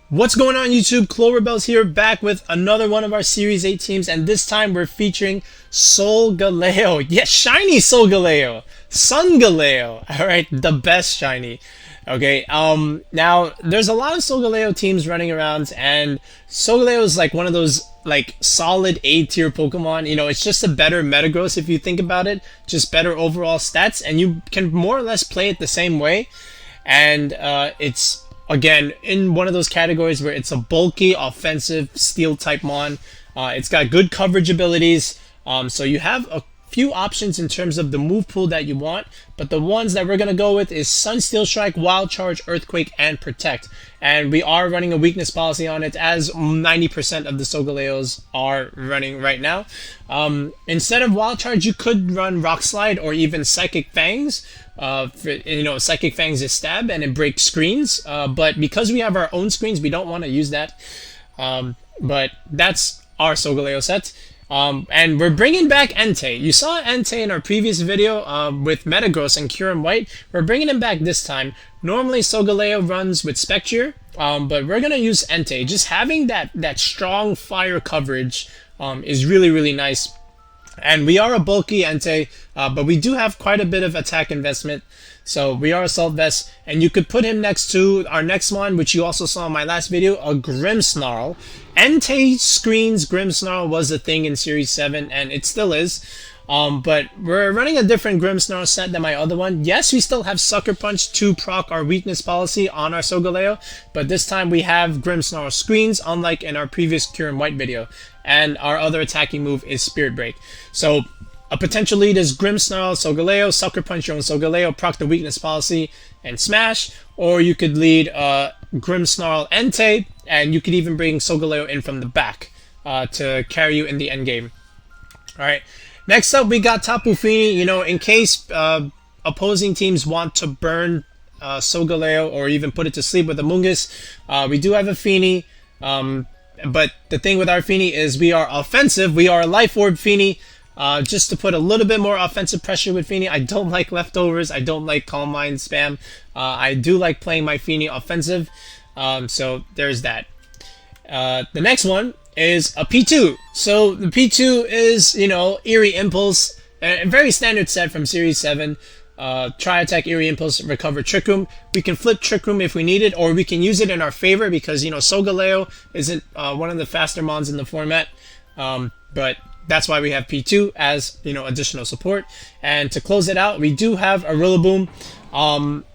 What's going on YouTube? Cloverbells here, back with another one of our Series 8 teams, and this time we're featuring Solgaleo. Yes, shiny Solgaleo. Sungaleo. Alright, the best shiny. Okay, now there's a lot of Solgaleo teams running around, and Solgaleo is like one of those like solid A tier Pokemon. You know, it's just a better Metagross if you think about it. Just better overall stats, and you can more or less play it the same way. And it's again in one of those categories where it's a bulky offensive steel type mon. It's got good coverage abilities, so you have a few options in terms of the move pool that you want, but the ones that we're going to go with is Sun, Steel Strike, Wild Charge, Earthquake, and Protect. And we are running a weakness policy on it, as 90% of the Solgaleos are running right now. Instead of Wild Charge, you could run Rock Slide or even Psychic Fangs. Psychic Fangs is stab and it breaks screens, but because we have our own screens, we don't want to use that. But that's our Solgaleo set. And we're bringing back Entei. You saw Entei in our previous video with Metagross and Kyurem White. We're bringing him back this time. Normally Solgaleo runs with Spectrier, but we're going to use Entei. Just having that strong fire coverage is really nice. And we are a bulky Entei, but we do have quite a bit of attack investment. So we are Assault Vest, and you could put him next to our next one, which you also saw in my last video, a Grimmsnarl. Entei screens Grimmsnarl was a thing in Series 7, and it still is. But we're running a different Grimmsnarl set than my other one. Yes, we still have Sucker Punch to proc our weakness policy on our Solgaleo, but this time we have Grimmsnarl screens, unlike in our previous Kyurem White video. And our other attacking move is Spirit Break. So a potential lead is Grimmsnarl, Solgaleo, Sucker Punch your own Solgaleo, proc the weakness policy, and smash. Or you could lead Grimmsnarl Entei, and you could even bring Solgaleo in from the back to carry you in the end game. Alright, next up we got Tapu Fini. You know, in case opposing teams want to burn Solgaleo or even put it to sleep with a Mungus, we do have a Fini. But the thing with our Fini is we are offensive. We are a Life Orb Fini. Just to put a little bit more offensive pressure with Fini. I don't like leftovers. I don't like Calm Mind spam. I do like playing my Fini offensive. So there's that. The next one is a P2. So the P2 is, you know, Eerie Impulse. A very standard set from Series 7. Try Attack, Eerie Impulse, Recover Trick Room. We can flip Trick Room if we need it, or we can use it in our favor because, you know, Solgaleo isn't one of the faster mons in the format. But that's why we have P2 as, you know, additional support. And to close it out, we do have a Rillaboom.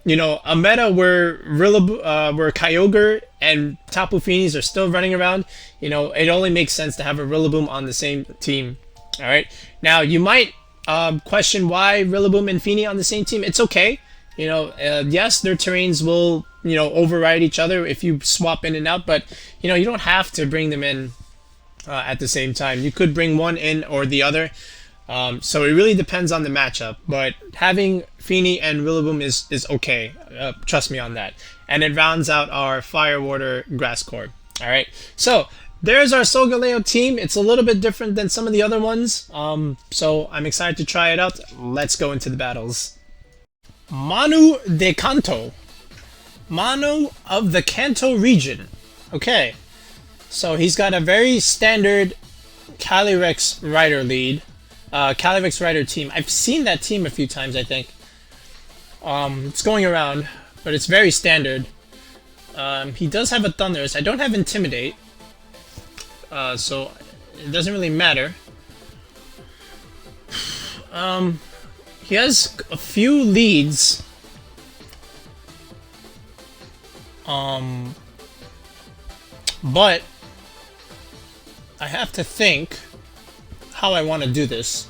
You know, a meta where Kyogre and Tapu Finis are still running around. You know, it only makes sense to have a Rillaboom on the same team. All right. Now you might question why Rillaboom and Fini on the same team. It's okay. You know, yes, their terrains will, you know, override each other if you swap in and out, but, you know, you don't have to bring them in at the same time. You could bring one in or the other. So it really depends on the matchup, but having Fini and Rillaboom is okay. Trust me on that. And it rounds out our Fire, Water, Grass Core. Alright, so there's our Solgaleo team. It's a little bit different than some of the other ones, so I'm excited to try it out. Let's go into the battles. Manu de Kanto. Manu of the Kanto region. Okay, so he's got a very standard Calyrex Rider lead. Calyrex Rider team. I've seen that team a few times, I think. It's going around, but it's very standard. He does have a Thundurus. I don't have Intimidate. So it doesn't really matter. He has a few leads. But I have to think how I want to do this.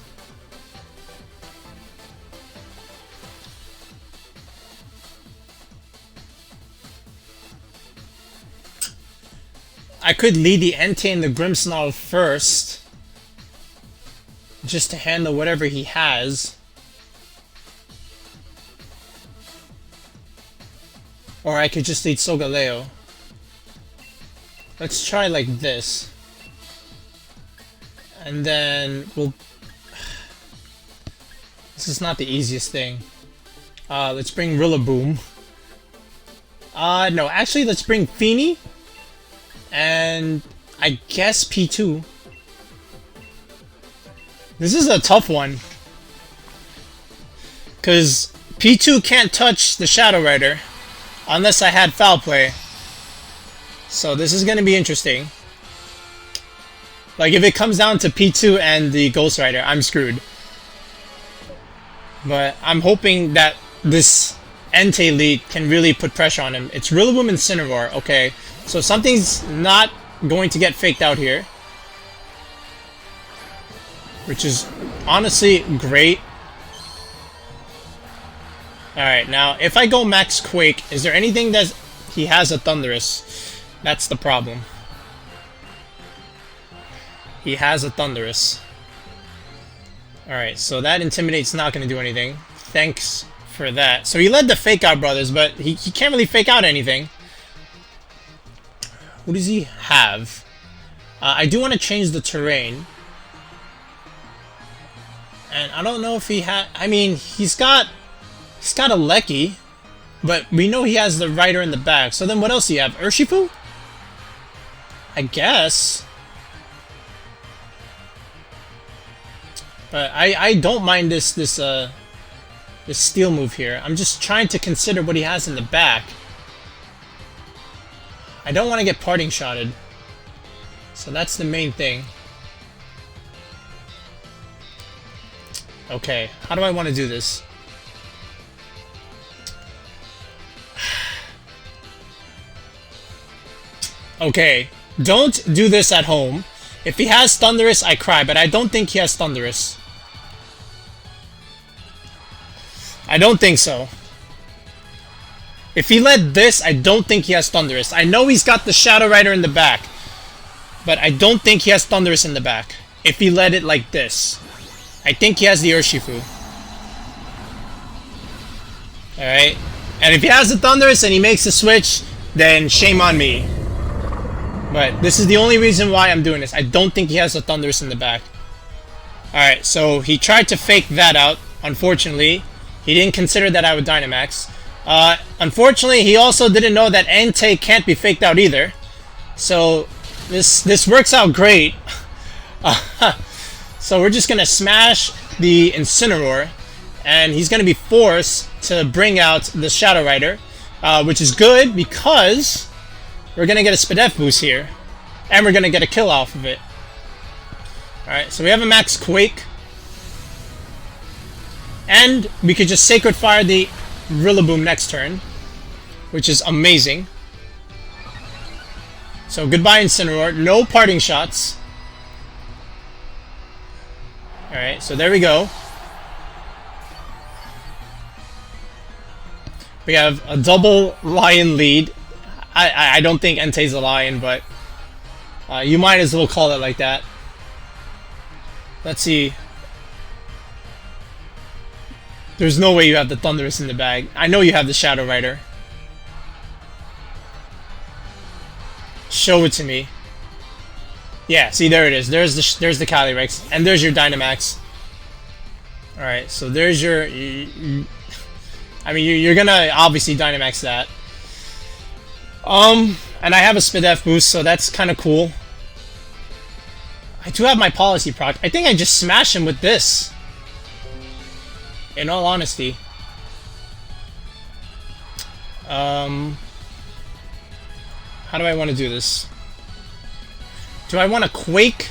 I could lead the Entei and the Grimmsnarl first, just to handle whatever he has. Or I could just lead Solgaleo. Let's try like this. And then we'll... This is not the easiest thing. Let's bring Rillaboom. No, actually let's bring Fini. And I guess P2. This is a tough one. Because P2 can't touch the Shadow Rider unless I had Foul Play. So this is going to be interesting. Like if it comes down to P2 and the Ghost Rider, I'm screwed. But I'm hoping that this Entei lead can really put pressure on him. It's Rillaboom and Incineroar. Okay, so something's not going to get faked out here. Which is honestly great. Alright, now if I go Max Quake, is there anything that he has a Thundurus? That's the problem. He has a Thundurus. Alright, so that Intimidate's not going to do anything. Thanks for that. So he led the Fake Out Brothers, but he can't really fake out anything. What does he have? I do want to change the terrain. And I don't know if he had... I mean, he's got a Lecky, but we know he has the Rider in the back. So then what else do you have? Urshifu? I guess. But I don't mind this steal move here. I'm just trying to consider what he has in the back. I don't want to get parting shotted. So that's the main thing. Okay, how do I want to do this? Okay, don't do this at home. If he has Thundurus, I cry, but I don't think he has Thundurus. I don't think so. If he led this, I don't think he has Thundurus. I know he's got the Shadow Rider in the back, but I don't think he has Thundurus in the back. If he led it like this. I think he has the Urshifu. Alright. And if he has the Thundurus and he makes the switch, then shame on me. But this is the only reason why I'm doing this. I don't think he has a Thundurus in the back. Alright, so he tried to fake that out. Unfortunately, he didn't consider that I would Dynamax. Unfortunately, he also didn't know that Entei can't be faked out either. So this works out great. So we're just going to smash the Incineroar, and he's going to be forced to bring out the Shadow Rider, which is good because we're going to get a Spadef boost here, and we're going to get a kill off of it. Alright, so we have a Max Quake, and we could just Sacred Fire the Rillaboom next turn, which is amazing. So goodbye Incineroar, no parting shots. Alright, so there we go. We have a double Lion lead. I don't think Entei's a Lion, but you might as well call it like that. Let's see. There's no way you have the Thundurus in the bag. I know you have the Shadow Rider. Show it to me. Yeah, see, there it is. There's the Calyrex, and there's your Dynamax. Alright, so there's your... I mean, you're gonna obviously Dynamax that. And I have a Spadef boost, so that's kind of cool. I do have my Policy proc. I think I just smash him with this. In all honesty. How do I want to do this? Do I want to Quake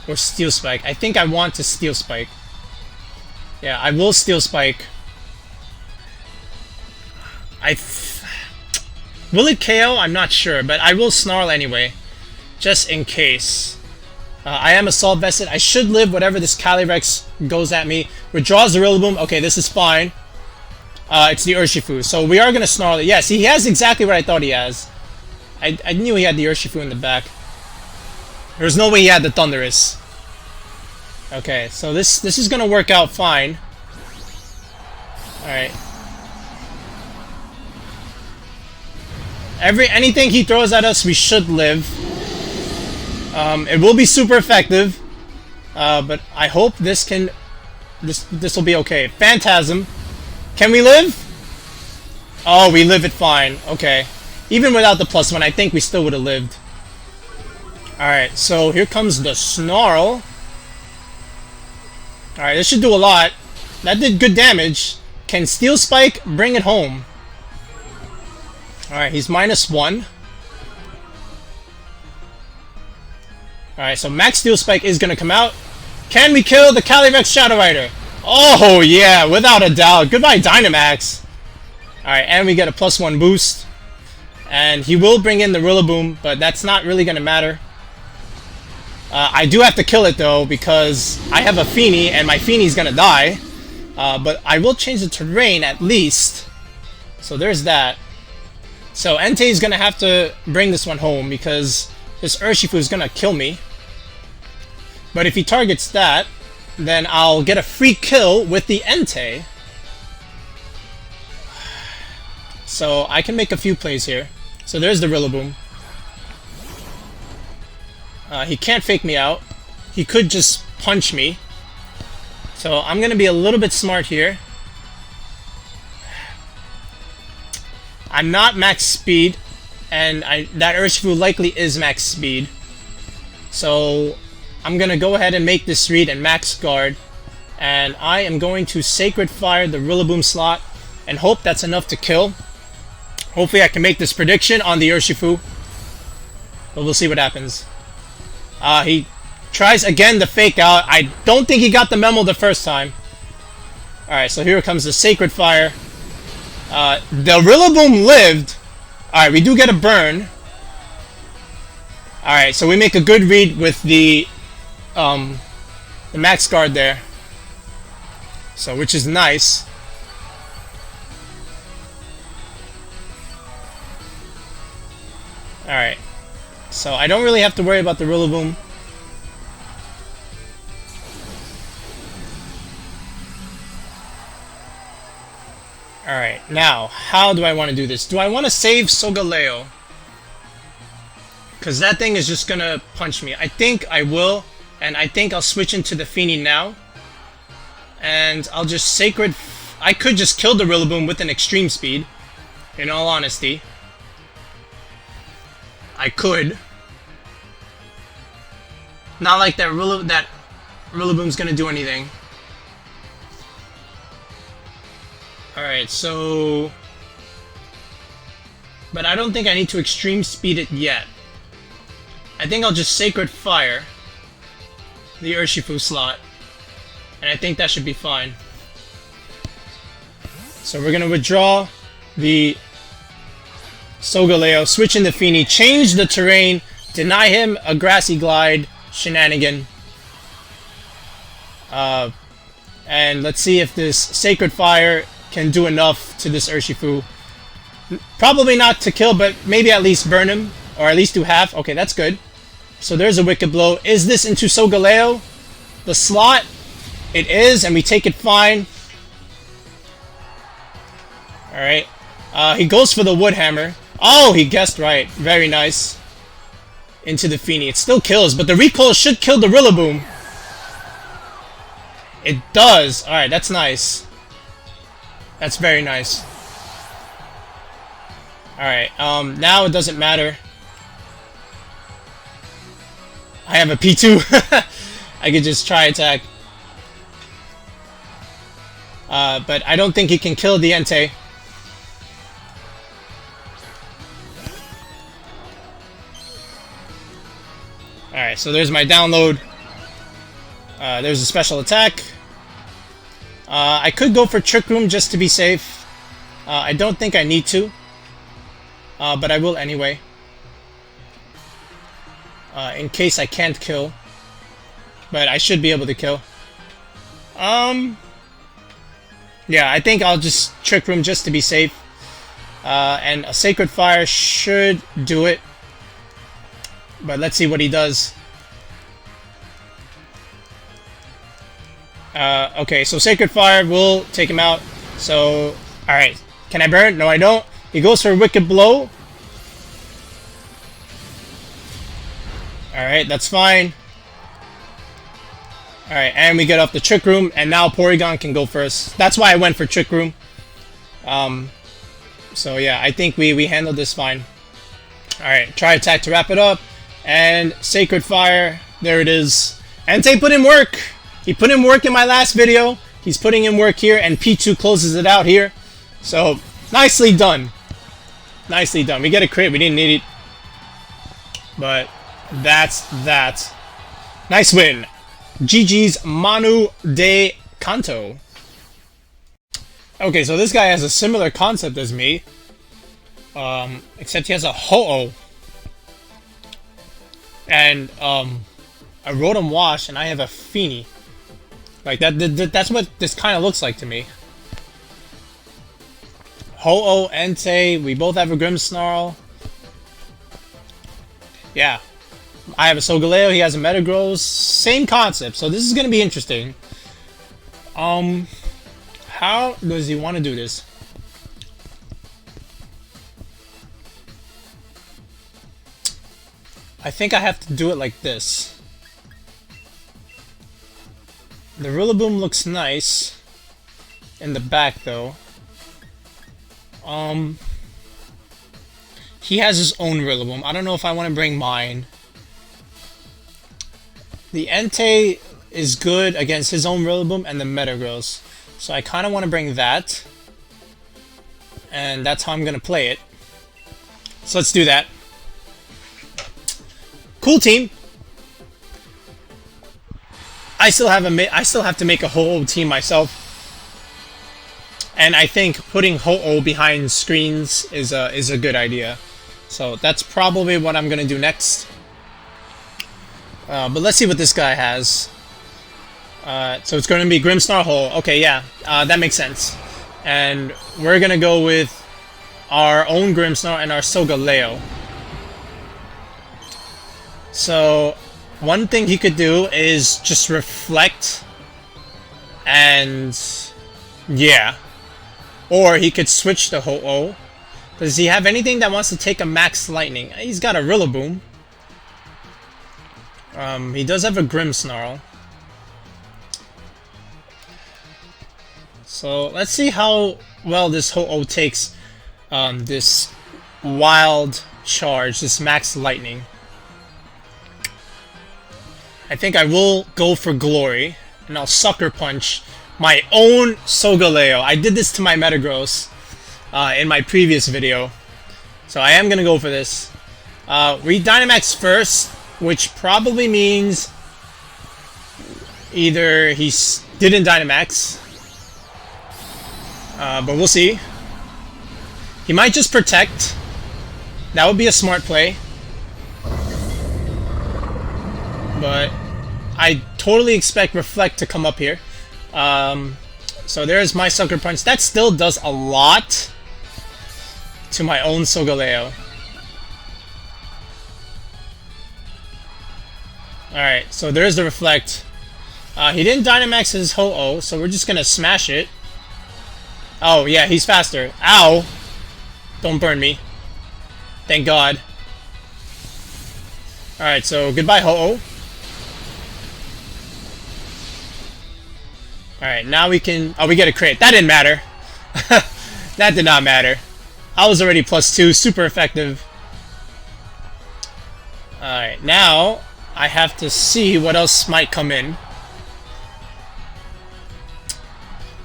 or Steel Spike? I think I want to Steel Spike. Yeah, I will Steel Spike. Will it KO? I'm not sure, but I will Snarl anyway, just in case. I am Assault Vested. I should live whatever this Calyrex goes at me. Withdraws the Rillaboom. Okay, this is fine. It's the Urshifu, so we are going to Snarl it. Yes, he has exactly what I thought he has. I knew he had the Urshifu in the back. There's no way he had the Thundurus. Okay, so this is gonna work out fine. Alright. Anything he throws at us, we should live. It will be super effective. But I hope this will be okay. Phantasm. Can we live? Oh, we live it fine. Okay. Even without the +1, I think we still would have lived. Alright, so here comes the Snarl. Alright, this should do a lot. That did good damage. Can Steel Spike bring it home? Alright, he's -1. Alright, so Max Steel Spike is gonna come out. Can we kill the Calyrex Shadow Rider? Oh yeah, without a doubt. Goodbye Dynamax. Alright, and we get a +1 boost. And he will bring in the Rillaboom, but that's not really gonna matter. I do have to kill it though, because I have a Feeny, and my Feeny's gonna die. But I will change the terrain at least. So there's that. So Entei is gonna have to bring this one home, because this Urshifu is gonna kill me. But if he targets that, then I'll get a free kill with the Entei. So I can make a few plays here. So there's the Rillaboom. He can't fake me out. He could just punch me. So I'm going to be a little bit smart here. I'm not max speed, and that Urshifu likely is max speed. So I'm going to go ahead and make this read and max guard. And I am going to Sacred Fire the Rillaboom slot and hope that's enough to kill. Hopefully I can make this prediction on the Urshifu. But we'll see what happens. He tries again to fake out. I don't think he got the memo the first time. Alright, so here comes the Sacred Fire. The Rillaboom lived. Alright, we do get a burn. Alright, so we make a good read with the max guard there. So, which is nice. Alright. So I don't really have to worry about the Rillaboom. Alright, now, how do I want to do this? Do I want to save Solgaleo? Because that thing is just going to punch me. I think I will, and I think I'll switch into the Feeny now. And I'll just Sacred... I could just kill the Rillaboom with an extreme speed, in all honesty. I could. Not like that Rillaboom's gonna do anything. Alright, so... But I don't think I need to extreme speed it yet. I think I'll just Sacred Fire the Urshifu slot. And I think that should be fine. So we're gonna withdraw the Solgaleo, switch in the Feeny, change the terrain, deny him a Grassy Glide shenanigan. And let's see if this Sacred Fire can do enough to this Urshifu. Probably not to kill, but maybe at least burn him, or at least do half. Okay, that's good. So there's a Wicked Blow. Is this into Solgaleo? The slot? It is, and we take it fine. Alright. He goes for the Wood Hammer. Oh, he guessed right. Very nice. Into the Feeny. It still kills, but the recoil should kill the Rillaboom. It does. Alright, that's nice. That's very nice. Alright, now it doesn't matter. I have a P2. I could just try attack. But I don't think he can kill the Entei. Alright, so there's my download. There's a special attack. I could go for Trick Room just to be safe. I don't think I need to. But I will anyway. In case I can't kill. But I should be able to kill. Yeah, I think I'll just Trick Room just to be safe. And a Sacred Fire should do it. But let's see what he does. Okay, so Sacred Fire will take him out. So, alright. Can I burn? No, I don't. He goes for a Wicked Blow. Alright, that's fine. Alright, and we get off the Trick Room, and now Porygon can go first. That's why I went for Trick Room. So yeah, I think we handled this fine. Alright, try attack to wrap it up. And Sacred Fire. There it is. Entei put in work. He put in work in my last video. He's putting in work here, and P2 closes it out here. So, nicely done. Nicely done. We get a crit. We didn't need it. But that's that. Nice win. GG's Manu de Canto. Okay, so this guy has a similar concept as me. Except he has a Ho-Oh. And, a Rotom Wash, and I have a Feeny. Like, that's what this kind of looks like to me. Ho-Oh, Entei, we both have a Grimmsnarl. Yeah. I have a Solgaleo, he has a Metagross. Same concept, so this is going to be interesting. How does he want to do this? I think I have to do it like this. The Rillaboom looks nice in the back, though. He has his own Rillaboom. I don't know if I want to bring mine. The Entei is good against his own Rillaboom and the Metagross. So I kind of want to bring that. And that's how I'm going to play it. So let's do that. Cool team. I still have to make a Ho-Oh team myself. And I think putting Ho-Oh behind screens is a good idea. So that's probably what I'm going to do next. But let's see what this guy has. So it's going to be Grimmsnarl Ho. Okay, yeah, that makes sense. And we're going to go with our own Grimmsnarl and our Solgaleo. So one thing he could do is just reflect. And yeah. Or he could switch to Ho-Oh. Does he have anything that wants to take a Max Lightning? He's got a Rillaboom. He does have a Grimmsnarl. So let's see how well this Ho-Oh takes this Wild Charge, this Max Lightning. I think I will go for Glory, and I'll Sucker Punch my own Solgaleo. I did this to my Metagross in my previous video, so I am going to go for this. We Dynamax first, which probably means either he didn't Dynamax, but we'll see. He might just Protect. That would be a smart play. But I totally expect Reflect to come up here. So there's my Sucker Punch. That still does a lot to my own Solgaleo. Alright, so there's the Reflect. He didn't Dynamax his Ho-Oh, so we're just gonna smash it. Oh, yeah, he's faster. Ow! Don't burn me. Thank God. Alright, so goodbye, Ho-Oh. Alright, now we can... Oh, we get a crit. That didn't matter. That did not matter. I was already +2. Super effective. Alright, now I have to see what else might come in.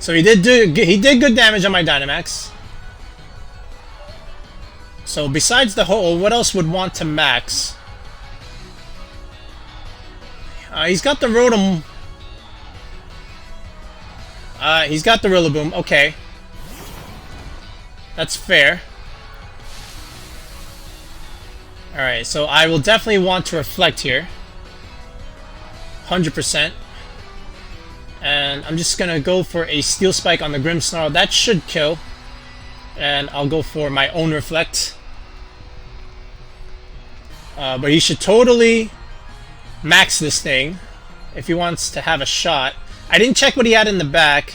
So he did good damage on my Dynamax. So besides the Ho-Oh, what else would want to max? He's got the Rotom... he's got the Rillaboom. Okay. That's fair. Alright, so I will definitely want to Reflect here. 100%. And I'm just gonna go for a Steel Spike on the Grimmsnarl. That should kill. And I'll go for my own Reflect. But he should totally max this thing if he wants to have a shot. I didn't check what he had in the back.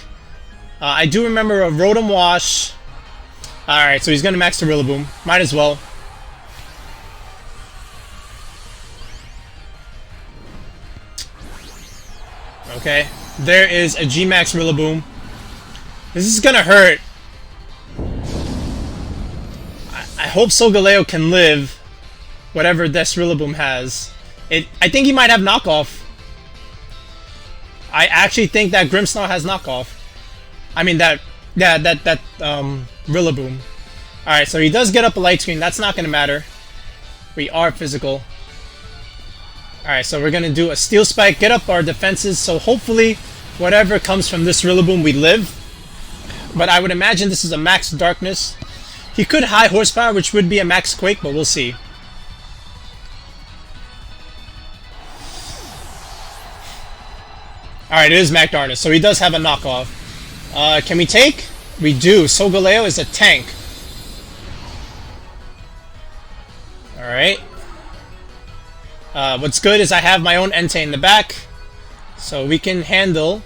I do remember a Rotom Wash. Alright, so he's going to max the Rillaboom. Might as well. Okay, there is a G-Max Rillaboom. This is going to hurt. I hope Solgaleo can live whatever this Rillaboom has. I think he might have knockoff. I actually think that Grimmsnarl has knockoff. I mean that Rillaboom. Alright, so he does get up a light screen. That's not going to matter. We are physical. Alright, so we're going to do a Steel Spike, get up our defenses, so hopefully whatever comes from this Rillaboom we live. But I would imagine this is a max Darkness. He could high Horsepower, which would be a max Quake, but we'll see. Alright, it is Max Darkness, so he does have a knockoff. Can we take? We do. Solgaleo is a tank. Alright. What's good is I have my own Entei in the back, so we can handle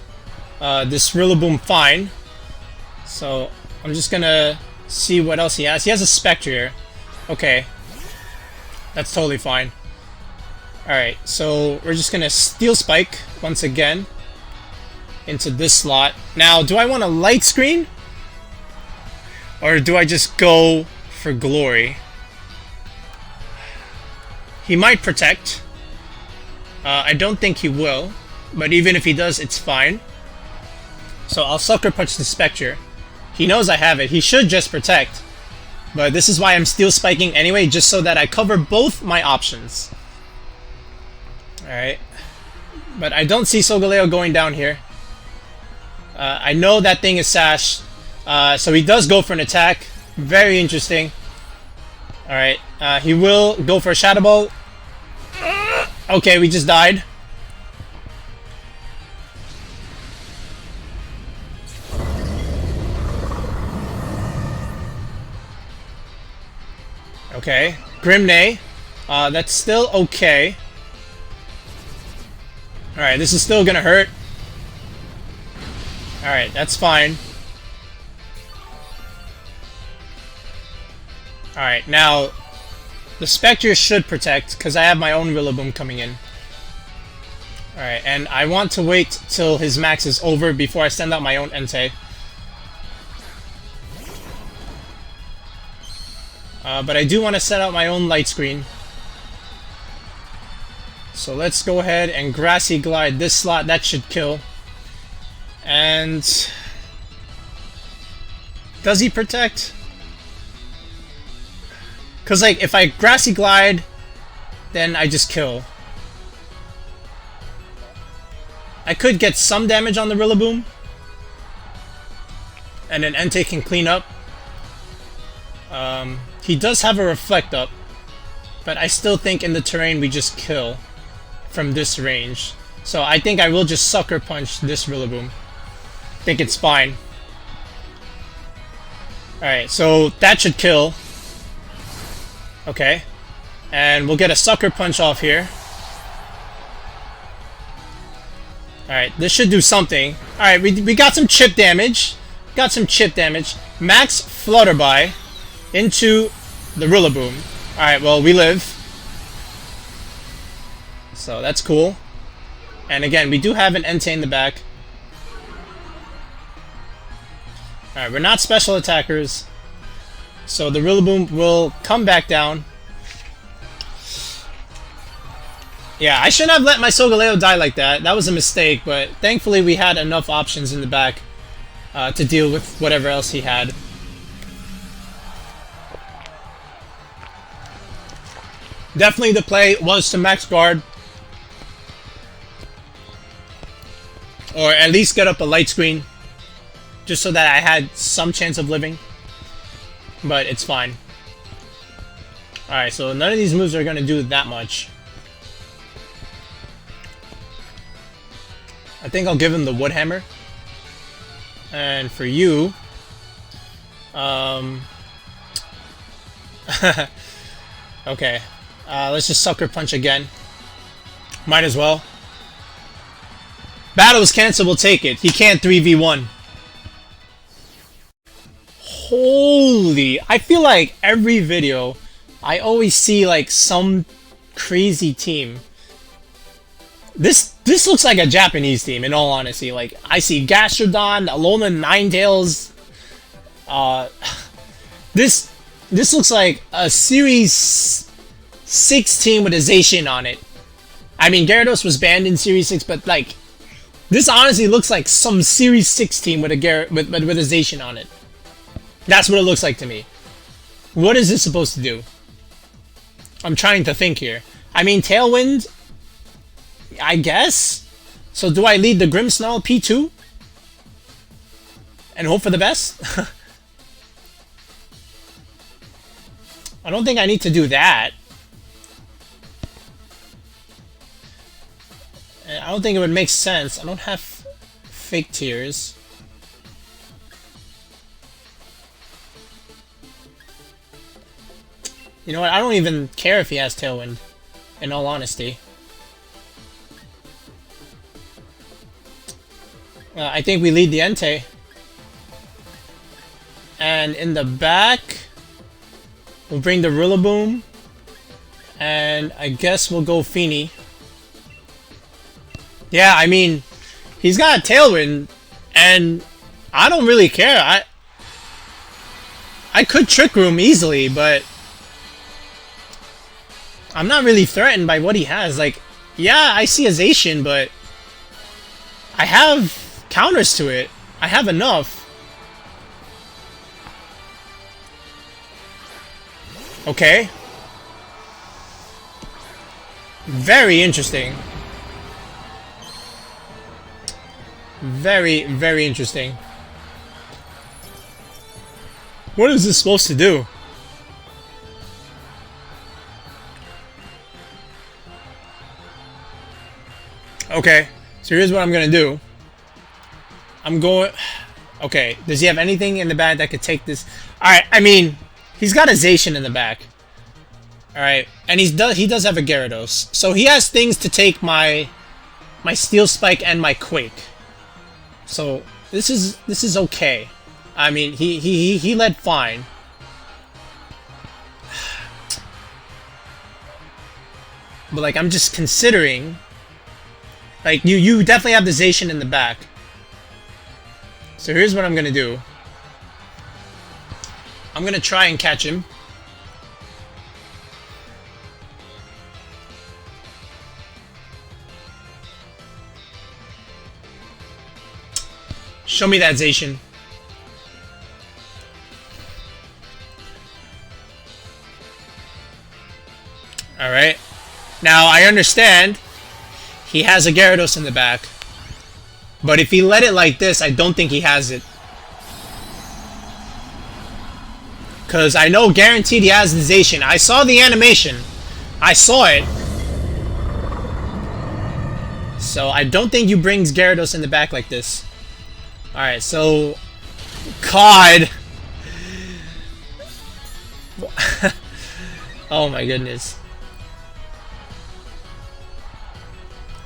this Rillaboom fine. So I'm just gonna see what else he has. He has a Spectrier. Okay. That's totally fine. Alright, so we're just gonna Steel Spike once again into this slot. Now, do I want a light screen? Or do I just go for glory? He might protect. I don't think he will. But even if he does, it's fine. So I'll Sucker Punch the Spectre. He knows I have it. He should just protect. But this is why I'm Steel Spiking anyway, just so that I cover both my options. Alright. But I don't see Solgaleo going down here. I know that thing is Sash. So he does go for an attack. Very interesting. Alright. He will go for a Shadow Ball. Okay, we just died. Okay. Grimnay. That's still okay. Alright, this is still gonna hurt. Alright, that's fine. Alright, now the Spectre should protect because I have my own Rillaboom coming in. Alright, and I want to wait till his max is over before I send out my own Entei. But I do want to set out my own light screen. So let's go ahead and Grassy Glide this slot. That should kill. And does he protect? Because like if I Grassy Glide, then I just kill. I could get some damage on the Rillaboom, and then Entei can clean up. He does have a Reflect Up, but I still think in the terrain we just kill from this range. So I think I will just Sucker Punch this Rillaboom. I think it's fine. Alright, so that should kill. Okay. And we'll get a Sucker Punch off here. Alright, this should do something. Alright, we got some chip damage. Got some chip damage. Max Flutterby into the Rillaboom. Alright, well, we live. So that's cool. And again, we do have an Entei in the back. Alright, we're not special attackers. So the Rillaboom will come back down. Yeah, I shouldn't have let my Solgaleo die like that. That was a mistake, but thankfully we had enough options in the back to deal with whatever else he had. Definitely the play was to max guard. Or at least get up a light screen. Just so that I had some chance of living. But it's fine. Alright, so none of these moves are going to do that much. I think I'll give him the Wood Hammer. And for you... okay. Let's just Sucker Punch again. Might as well. Battle is canceled, we'll take it. He can't 3v1. Holy... I feel like every video, I always see like some crazy team. This looks like a Japanese team, in all honesty. Like, I see Gastrodon, Alolan, Ninetales. This looks like a Series 16 with a Zacian on it. I mean, Gyarados was banned in Series 6, but like, this honestly looks like some Series 6 team with a Zacian on it. That's what it looks like to me. What is this supposed to do? I'm trying to think here. I mean, Tailwind, I guess? So do I lead the Grimmsnarl P2? And hope for the best? I don't think I need to do that. I don't think it would make sense. I don't have fake tears. You know what? I don't even care if he has Tailwind, in all honesty. I think we lead the Entei. And in the back, we'll bring the Rillaboom. And I guess we'll go Feeny. Yeah, I mean, he's got a Tailwind, and I don't really care. I could Trick Room easily, but I'm not really threatened by what he has. Like, yeah, I see a Zacian, but I have counters to it. I have enough. Okay. Very interesting. Very, very interesting. What is this supposed to do? Okay, so here's what I'm gonna do. I'm going... Okay, does he have anything in the back that could take this? Alright, I mean, he's got a Zacian in the back. Alright, and he does have a Gyarados. So he has things to take my Steel Spike and my Quake. So this is okay. I mean, he led fine. But like, I'm just considering, like, you definitely have the Zacian in the back. So here's what I'm gonna do. I'm gonna try and catch him. Show me that Zacian. Alright. Now, I understand he has a Gyarados in the back. But if he let it like this, I don't think he has it. Because I know guaranteed he has the Zacian. I saw the animation. I saw it. So, I don't think you bring Gyarados in the back like this. Alright, so... God! Oh my goodness.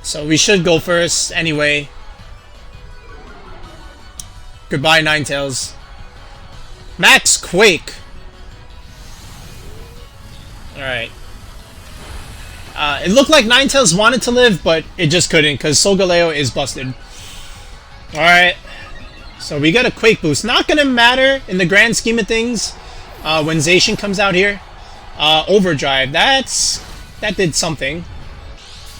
So we should go first anyway. Goodbye, Ninetales. Max Quake! Alright. It looked like Ninetales wanted to live, but it just couldn't, because Solgaleo is busted. Alright. So we got a Quake boost. Not gonna matter in the grand scheme of things when Zacian comes out here. Overdrive. That did something.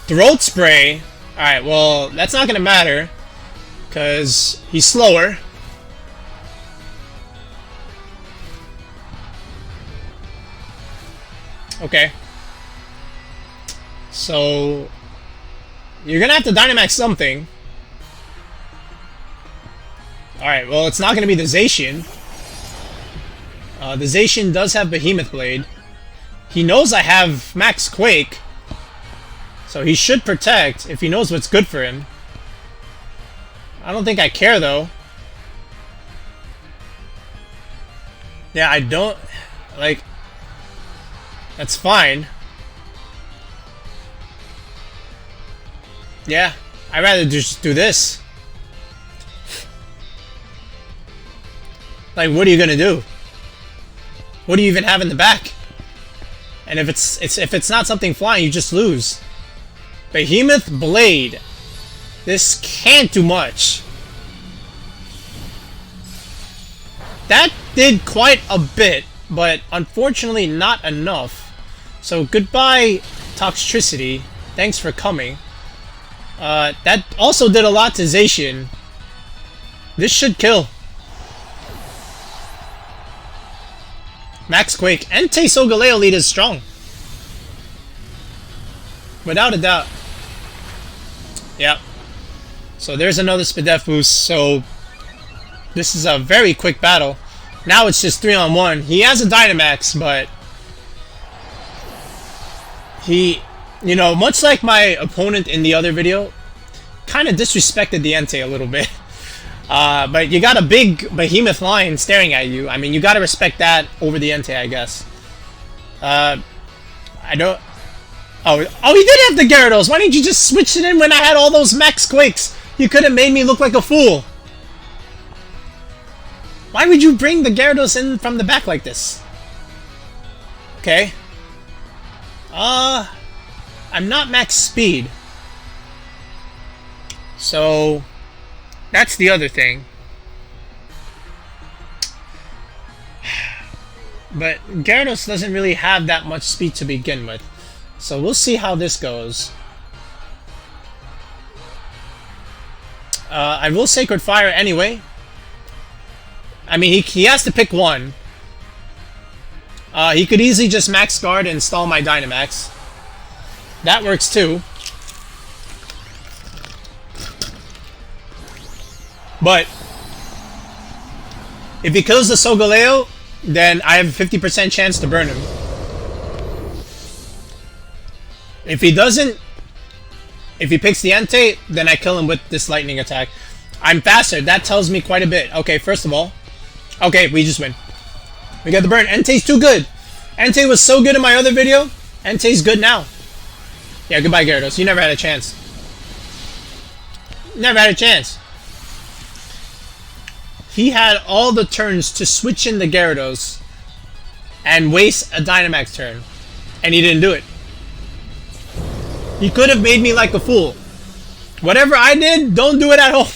Throat Spray. Alright, well, that's not gonna matter. Because he's slower. Okay. So you're gonna have to Dynamax something. Alright, well, it's not going to be the Zacian. The Zacian does have Behemoth Blade. He knows I have Max Quake. So he should protect if he knows what's good for him. I don't think I care, though. Yeah, I don't... Like... That's fine. Yeah, I'd rather just do this. Like, what are you gonna do? What do you even have in the back? And if it's not something flying, you just lose. Behemoth Blade. This can't do much. That did quite a bit, but unfortunately not enough So goodbye, Toxtricity. Thanks for coming. That also did a lot to Zacian. This should kill. Max Quake. Entei Solgaleo lead is strong. Without a doubt. Yep. So there's another Spadef boost. So this is a very quick battle. Now it's just 3-on-1. He has a Dynamax, but he, you know, much like my opponent in the other video, kind of disrespected the Entei a little bit. But you got a big behemoth lion staring at you. I mean, you got to respect that over the Entei, I guess. I don't... Oh, he did have the Gyarados. Why didn't you just switch it in when I had all those Max Quakes? You could have made me look like a fool. Why would you bring the Gyarados in from the back like this? Okay. I'm not max speed. So, that's the other thing. But Gyarados doesn't really have that much speed to begin with. So we'll see how this goes. I will Sacred Fire anyway. I mean, he has to pick one. He could easily just Max Guard and stall my Dynamax. That works too. But if he kills the Solgaleo, then I have a 50% chance to burn him. If he doesn't, if he picks the Entei, then I kill him with this lightning attack. I'm faster. That tells me quite a bit. Okay, first of all. Okay, we just win. We got the burn. Entei's too good. Entei was so good in my other video. Entei's good now. Yeah, goodbye, Gyarados. You never had a chance. Never had a chance. He had all the turns to switch in the Gyarados and waste a Dynamax turn. And he didn't do it. He could have made me like a fool. Whatever I did, don't do it at home.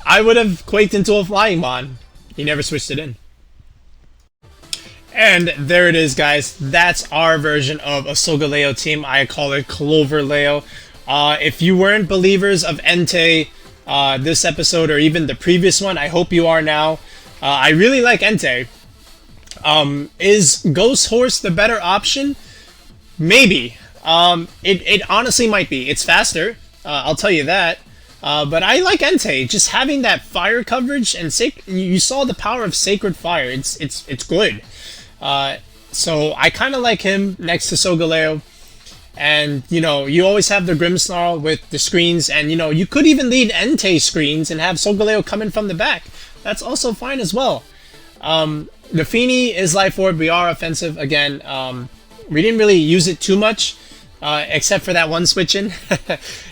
I would have quaked into a Flying Mon. He never switched it in. And there it is, guys. That's our version of a Solgaleo team. I call it Cloverleo. If you weren't believers of Entei this episode or even the previous one, I hope you are now. I really like Entei. Is Ghost Horse the better option? Maybe. It honestly might be. It's faster. I'll tell you that. But I like Entei. Just having that fire coverage and you saw the power of Sacred Fire. It's good. So I kind of like him next to Solgaleo. And, you know, you always have the Grimmsnarl with the screens. And, you know, you could even lead Entei screens and have Solgaleo come in from the back. That's also fine as well. The Feeny is Life Orb. We are offensive. Again, we didn't really use it too much. Except for that one switch in.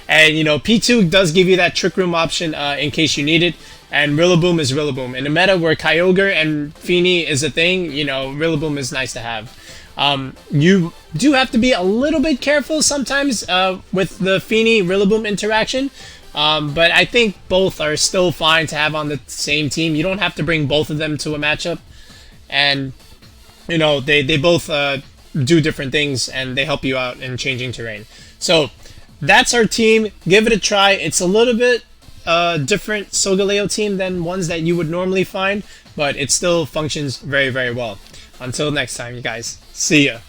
And, you know, P2 does give you that Trick Room option in case you need it. And Rillaboom is Rillaboom. In a meta where Kyogre and Feeny is a thing, you know, Rillaboom is nice to have. You do have to be a little bit careful sometimes with the Feeny Rillaboom interaction. But I think both are still fine to have on the same team. You don't have to bring both of them to a matchup. And, you know, they both do different things and they help you out in changing terrain. So that's our team. Give it a try. It's a little bit different Solgaleo team than ones that you would normally find, but it still functions very, very well. Until next time, you guys. See ya.